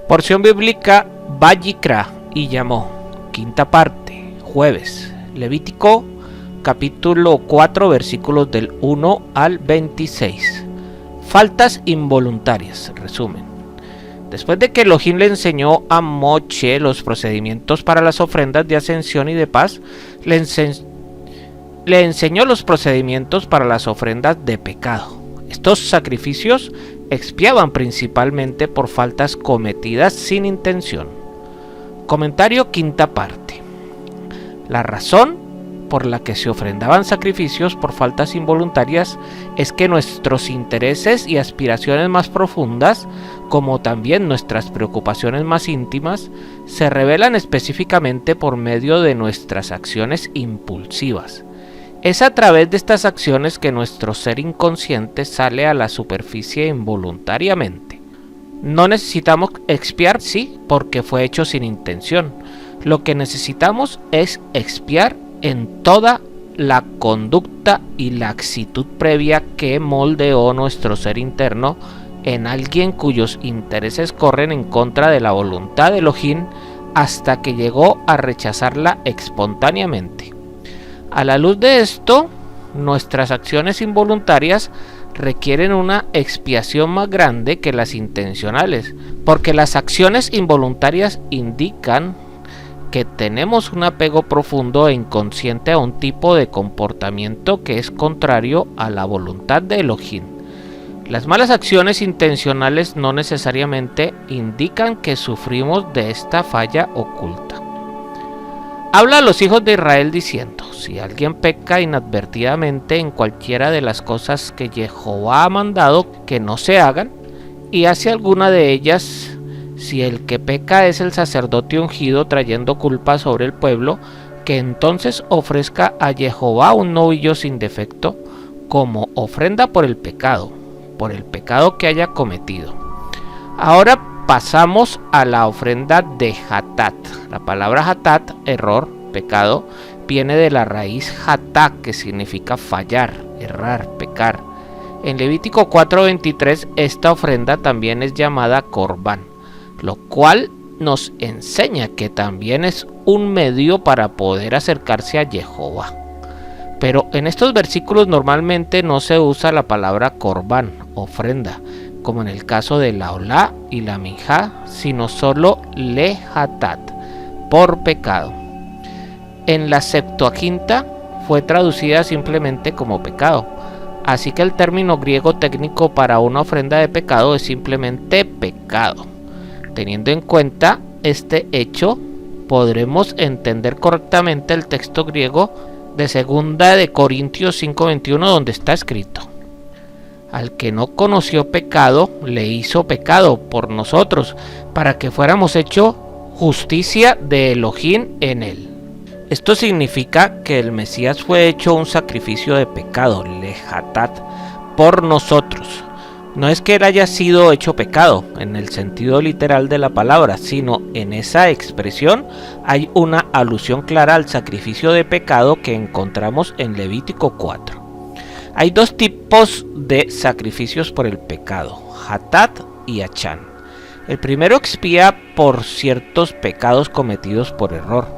Porción bíblica Vayikra y llamó. Quinta parte, jueves. Levítico capítulo 4 versículos del 1 al 26. Faltas involuntarias, resumen. Después de que Elohim le enseñó a Moshe los procedimientos para las ofrendas de ascensión y de paz, le enseñó los procedimientos para las ofrendas de pecado. Estos sacrificios expiaban principalmente por faltas cometidas sin intención. Comentario quinta parte. La razón por la que se ofrendaban sacrificios por faltas involuntarias es que nuestros intereses y aspiraciones más profundas, como también nuestras preocupaciones más íntimas, se revelan específicamente por medio de nuestras acciones impulsivas. Es a través de estas acciones que nuestro ser inconsciente sale a la superficie involuntariamente. No necesitamos expiar, sí, porque fue hecho sin intención. Lo que necesitamos es expiar en toda la conducta y la actitud previa que moldeó nuestro ser interno en alguien cuyos intereses corren en contra de la voluntad de Elohim hasta que llegó a rechazarla espontáneamente. A la luz de esto, nuestras acciones involuntarias requieren una expiación más grande que las intencionales, porque las acciones involuntarias indican que tenemos un apego profundo e inconsciente a un tipo de comportamiento que es contrario a la voluntad de Elohim. Las malas acciones intencionales no necesariamente indican que sufrimos de esta falla oculta. Habla a los hijos de Israel diciendo: si alguien peca inadvertidamente en cualquiera de las cosas que Jehová ha mandado que no se hagan, y hace alguna de ellas, si el que peca es el sacerdote ungido trayendo culpa sobre el pueblo, que entonces ofrezca a Jehová un novillo sin defecto como ofrenda por el pecado que haya cometido. Ahora pasamos a la ofrenda de Hatat. La palabra Hatat, error, pecado, viene de la raíz Hatá, que significa fallar, errar, pecar. En Levítico 4:23 esta ofrenda también es llamada Corbán, lo cual nos enseña que también es un medio para poder acercarse a Jehová. Pero en estos versículos normalmente no se usa la palabra Corbán, ofrenda, como en el caso de la Olá y la Minjá, sino solo Lehatat, por pecado. En la Septuaginta fue traducida simplemente como pecado, así que el término griego técnico para una ofrenda de pecado es simplemente pecado. Teniendo en cuenta este hecho, podremos entender correctamente el texto griego de 2 de Corintios 5:21, donde está escrito: al que no conoció pecado, le hizo pecado por nosotros, para que fuéramos hecho justicia de Elohim en él. Esto significa que el Mesías fue hecho un sacrificio de pecado, lehatat, por nosotros. No es que él haya sido hecho pecado en el sentido literal de la palabra, sino en esa expresión hay una alusión clara al sacrificio de pecado que encontramos en Levítico 4. Hay dos tipos de sacrificios por el pecado, Hatat y Achán. El primero expía por ciertos pecados cometidos por error.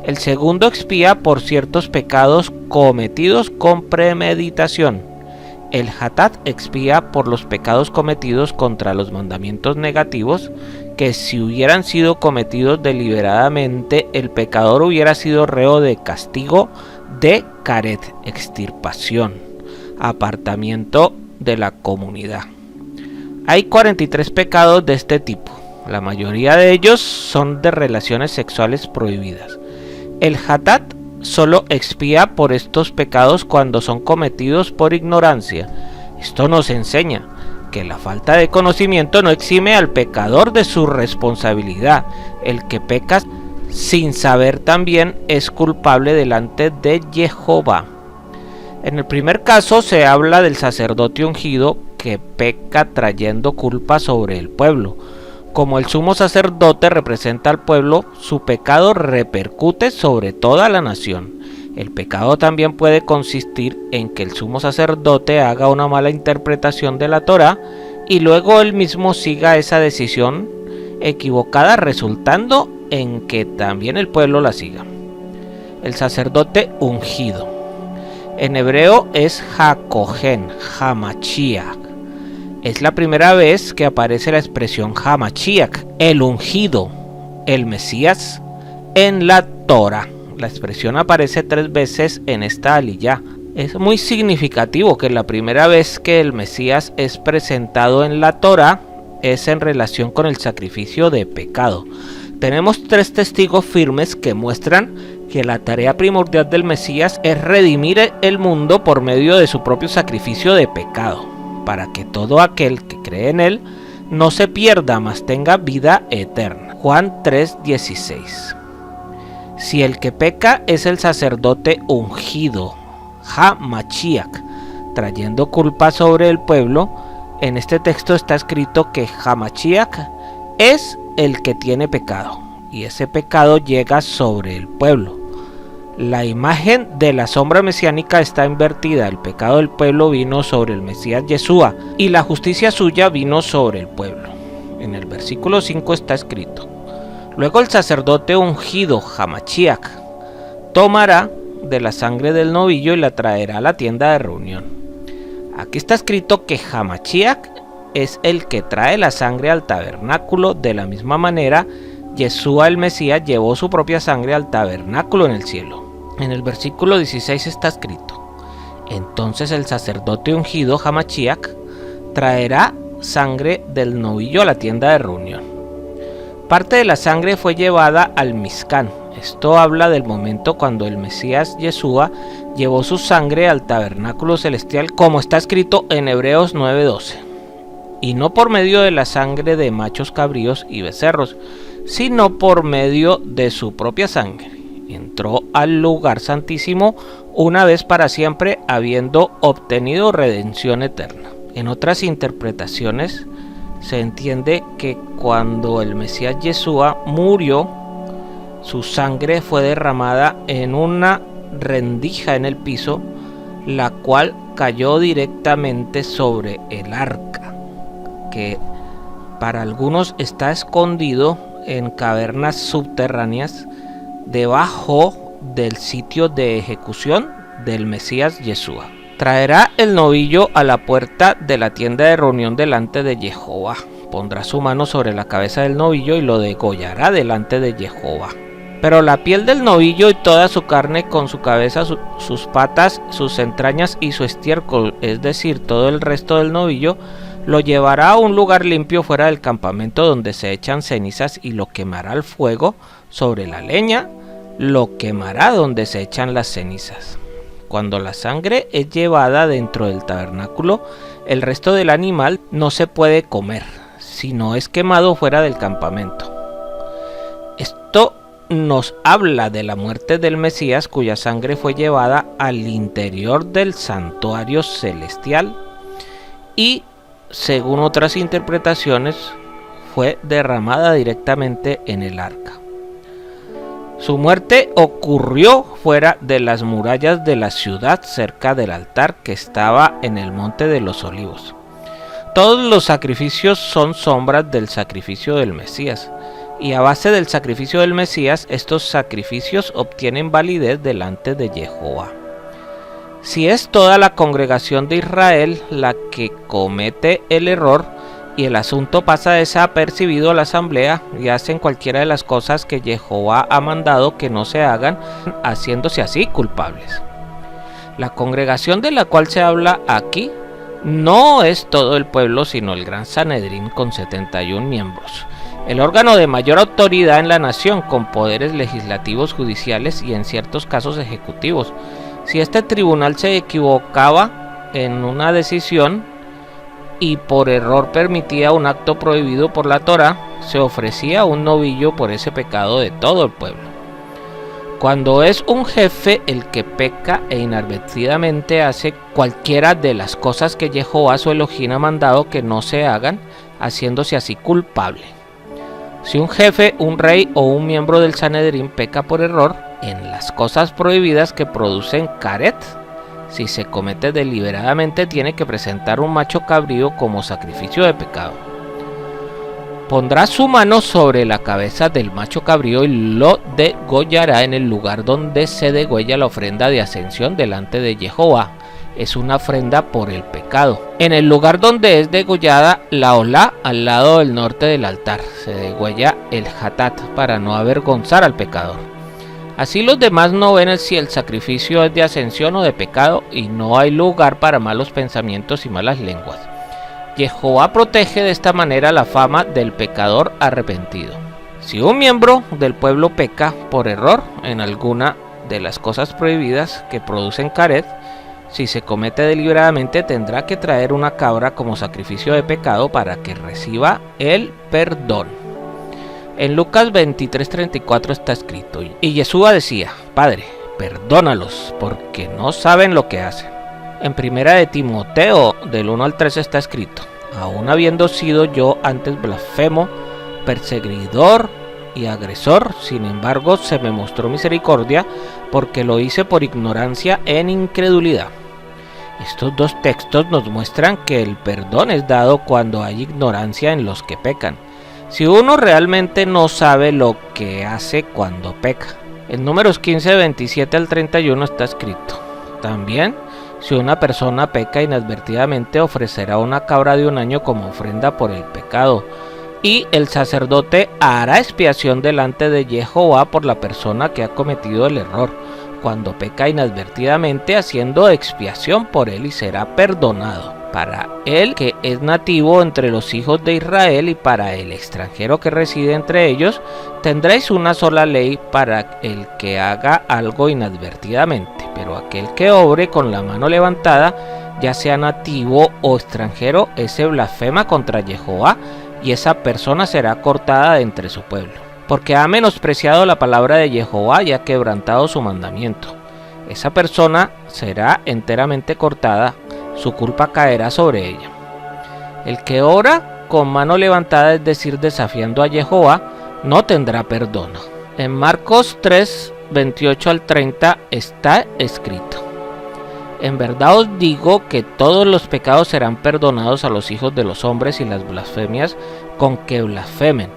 El segundo expía por ciertos pecados cometidos con premeditación. El Hatat expía por los pecados cometidos contra los mandamientos negativos, que si hubieran sido cometidos deliberadamente, el pecador hubiera sido reo de castigo de caret, extirpación, apartamiento de la comunidad. Hay 43 pecados de este tipo. La mayoría de ellos son de relaciones sexuales prohibidas. El Hatat solo expía por estos pecados cuando son cometidos por ignorancia. Esto nos enseña que la falta de conocimiento no exime al pecador de su responsabilidad. El que peca sin saber también es culpable delante de Jehová. En el primer caso se habla del sacerdote ungido que peca trayendo culpa sobre el pueblo. Como el sumo sacerdote representa al pueblo, su pecado repercute sobre toda la nación. El pecado también puede consistir en que el sumo sacerdote haga una mala interpretación de la Torá y luego él mismo siga esa decisión equivocada, resultando en que también el pueblo la siga. El sacerdote ungido. En hebreo es Hakohen, Hamashiach. Es la primera vez que aparece la expresión Hamashiach, el ungido, el Mesías, en la Torah. La expresión aparece 3 veces en esta aliyá. Es muy significativo que la primera vez que el Mesías es presentado en la Torah es en relación con el sacrificio de pecado. Tenemos 3 testigos firmes que muestran que la tarea primordial del Mesías es redimir el mundo por medio de su propio sacrificio de pecado, para que todo aquel que cree en él no se pierda, mas tenga vida eterna. Juan 3:16. Si el que peca es el sacerdote ungido, Hamashiach, trayendo culpa sobre el pueblo, en este texto está escrito que Hamashiach es el que tiene pecado, y ese pecado llega sobre el pueblo. La imagen de la sombra mesiánica está invertida. El pecado del pueblo vino sobre el Mesías Yeshua y la justicia suya vino sobre el pueblo. En el versículo 5 está escrito: luego el sacerdote ungido, Hamashiach, tomará de la sangre del novillo y la traerá a la tienda de reunión. Aquí está escrito que Hamashiach es el que trae la sangre al tabernáculo. De la misma manera, Yeshua el Mesías llevó su propia sangre al tabernáculo en el cielo. En el versículo 16 está escrito: entonces el sacerdote ungido, Hamashiach, traerá sangre del novillo a la tienda de reunión. Parte de la sangre fue llevada al Mizcán. Esto habla del momento cuando el Mesías Yeshua llevó su sangre al tabernáculo celestial, como está escrito en Hebreos 9:12. Y no por medio de la sangre de machos cabríos y becerros, sino por medio de su propia sangre. Entró al lugar santísimo una vez para siempre, habiendo obtenido redención eterna. En otras interpretaciones se entiende que cuando el Mesías Yeshua murió, su sangre fue derramada en una rendija en el piso, la cual cayó directamente sobre el arca, que para algunos está escondido en cavernas subterráneas debajo del sitio de ejecución del Mesías Yeshua. Traerá el novillo a la puerta de la tienda de reunión delante de Jehová. Pondrá su mano sobre la cabeza del novillo y lo degollará delante de Jehová. Pero la piel del novillo y toda su carne, con su cabeza, sus patas, sus entrañas y su estiércol, es decir, todo el resto del novillo, lo llevará a un lugar limpio fuera del campamento, donde se echan cenizas, y lo quemará al fuego sobre la leña, lo quemará donde se echan las cenizas. Cuando la sangre es llevada dentro del tabernáculo, el resto del animal no se puede comer, sino es quemado fuera del campamento. Esto nos habla de la muerte del Mesías, cuya sangre fue llevada al interior del santuario celestial y, según otras interpretaciones, fue derramada directamente en el arca. Su muerte ocurrió fuera de las murallas de la ciudad, cerca del altar que estaba en el Monte de los Olivos. Todos los sacrificios son sombras del sacrificio del Mesías, y a base del sacrificio del Mesías, estos sacrificios obtienen validez delante de Jehová. Si es toda la congregación de Israel la que comete el error y el asunto pasa desapercibido a la asamblea y hacen cualquiera de las cosas que Jehová ha mandado que no se hagan, haciéndose así culpables. La congregación de la cual se habla aquí no es todo el pueblo, sino el gran Sanedrín con 71 miembros, el órgano de mayor autoridad en la nación, con poderes legislativos, judiciales y en ciertos casos ejecutivos. Si este tribunal se equivocaba en una decisión y por error permitía un acto prohibido por la Torá, se ofrecía un novillo por ese pecado de todo el pueblo. Cuando es un jefe el que peca e inadvertidamente hace cualquiera de las cosas que Jehová su Elohim ha mandado que no se hagan, haciéndose así culpable. Si un jefe, un rey o un miembro del Sanedrín peca por error en las cosas prohibidas que producen caret, si se comete deliberadamente, tiene que presentar un macho cabrío como sacrificio de pecado. Pondrá su mano sobre la cabeza del macho cabrío y lo degollará en el lugar donde se degüella la ofrenda de ascensión delante de Jehová. Es una ofrenda por el pecado. En el lugar donde es degollada la olá, al lado del norte del altar, se degüella el hatat para no avergonzar al pecador. Así los demás no ven si el sacrificio es de ascensión o de pecado, y no hay lugar para malos pensamientos y malas lenguas. Jehová protege de esta manera la fama del pecador arrepentido. Si un miembro del pueblo peca por error en alguna de las cosas prohibidas que producen caret, si se comete deliberadamente, tendrá que traer una cabra como sacrificio de pecado para que reciba el perdón. En Lucas 23:34 está escrito: y Yeshua decía: Padre, perdónalos, porque no saben lo que hacen. En primera de Timoteo, del 1 al 3 está escrito: aún habiendo sido yo antes blasfemo, perseguidor y agresor, sin embargo se me mostró misericordia, porque lo hice por ignorancia en incredulidad. Estos dos textos nos muestran que el perdón es dado cuando hay ignorancia en los que pecan. Si uno realmente no sabe lo que hace cuando peca. En Números 15, 27 al 31 está escrito: también, si una persona peca inadvertidamente, ofrecerá una cabra de un año como ofrenda por el pecado, y el sacerdote hará expiación delante de Jehová por la persona que ha cometido el error, cuando peca inadvertidamente, haciendo expiación por él, y será perdonado. Para el que es nativo entre los hijos de Israel y para el extranjero que reside entre ellos, tendréis una sola ley para el que haga algo inadvertidamente, pero aquel que obre con la mano levantada, ya sea nativo o extranjero, ese blasfema contra Jehová, y esa persona será cortada de entre su pueblo, porque ha menospreciado la palabra de Jehová y ha quebrantado su mandamiento. Esa persona será enteramente cortada, su culpa caerá sobre ella. El que ora con mano levantada, es decir, desafiando a Jehová, no tendrá perdón. En Marcos 3, 28 al 30 está escrito: en verdad os digo que todos los pecados serán perdonados a los hijos de los hombres y las blasfemias con que blasfemen,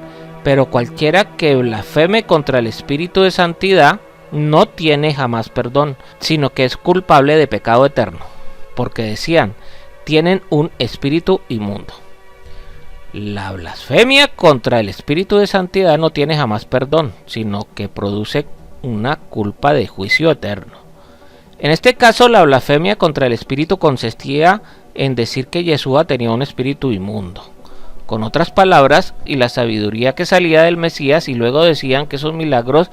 pero cualquiera que blasfeme contra el Espíritu de Santidad no tiene jamás perdón, sino que es culpable de pecado eterno, porque decían: tienen un espíritu inmundo. La blasfemia contra el Espíritu de Santidad no tiene jamás perdón, sino que produce una culpa de juicio eterno. En este caso, la blasfemia contra el Espíritu consistía en decir que Yeshua tenía un espíritu inmundo. Con otras palabras, y la sabiduría que salía del Mesías, y luego decían que esos milagros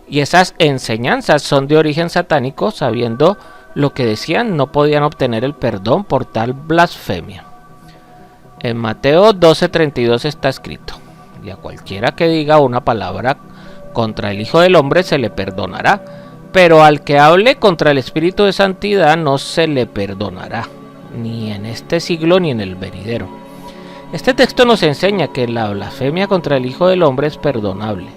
y esas enseñanzas son de origen satánico, sabiendo lo que decían, no podían obtener el perdón por tal blasfemia. En Mateo 12:32 está escrito: y a cualquiera que diga una palabra contra el Hijo del Hombre se le perdonará, pero al que hable contra el Espíritu de Santidad no se le perdonará, ni en este siglo ni en el venidero. Este texto nos enseña que la blasfemia contra el Hijo del Hombre es perdonable,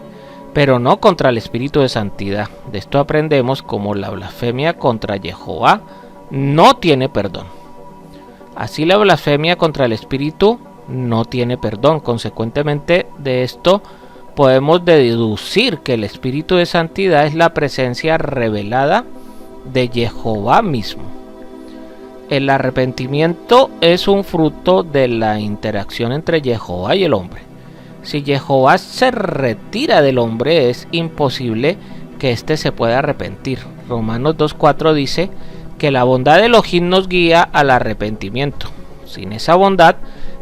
pero no contra el Espíritu de Santidad. De esto aprendemos como la blasfemia contra Jehová no tiene perdón. Así la blasfemia contra el Espíritu no tiene perdón. Consecuentemente de esto podemos deducir que el Espíritu de Santidad es la presencia revelada de Jehová mismo. El arrepentimiento es un fruto de la interacción entre Jehová y el hombre. Si Jehová se retira del hombre, es imposible que éste se pueda arrepentir. Romanos 2:4 dice que la bondad de Elohim nos guía al arrepentimiento. Sin esa bondad,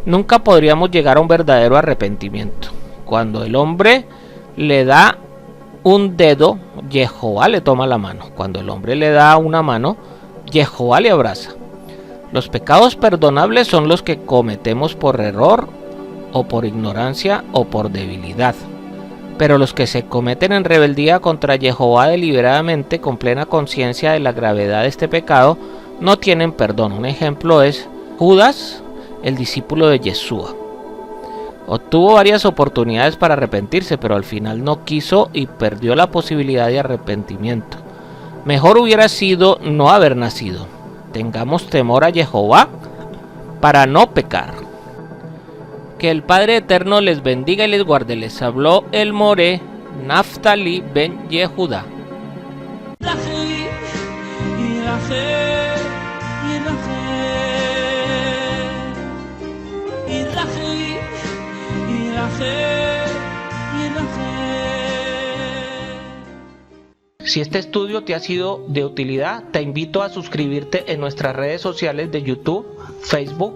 nunca podríamos llegar a un verdadero arrepentimiento. Cuando el hombre le da un dedo, Jehová le toma la mano. Cuando el hombre le da una mano, Jehová le abraza. Los pecados perdonables son los que cometemos por error, o por ignorancia, o por debilidad. Pero los que se cometen en rebeldía contra Jehová deliberadamente, con plena conciencia de la gravedad de este pecado, no tienen perdón. Un ejemplo es Judas, el discípulo de Yeshua. Obtuvo varias oportunidades para arrepentirse, pero al final no quiso y perdió la posibilidad de arrepentimiento. Mejor hubiera sido no haber nacido. Tengamos temor a Jehová para no pecar. Que el Padre Eterno les bendiga y les guarde. Les habló el Moré Naftali ben Yehuda. Si este estudio te ha sido de utilidad, te invito a suscribirte en nuestras redes sociales de YouTube, Facebook,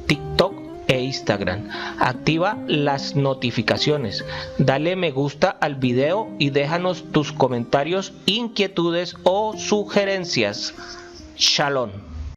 TikTok e Instagram. Activa las notificaciones, dale me gusta al video y déjanos tus comentarios, inquietudes o sugerencias. Shalom.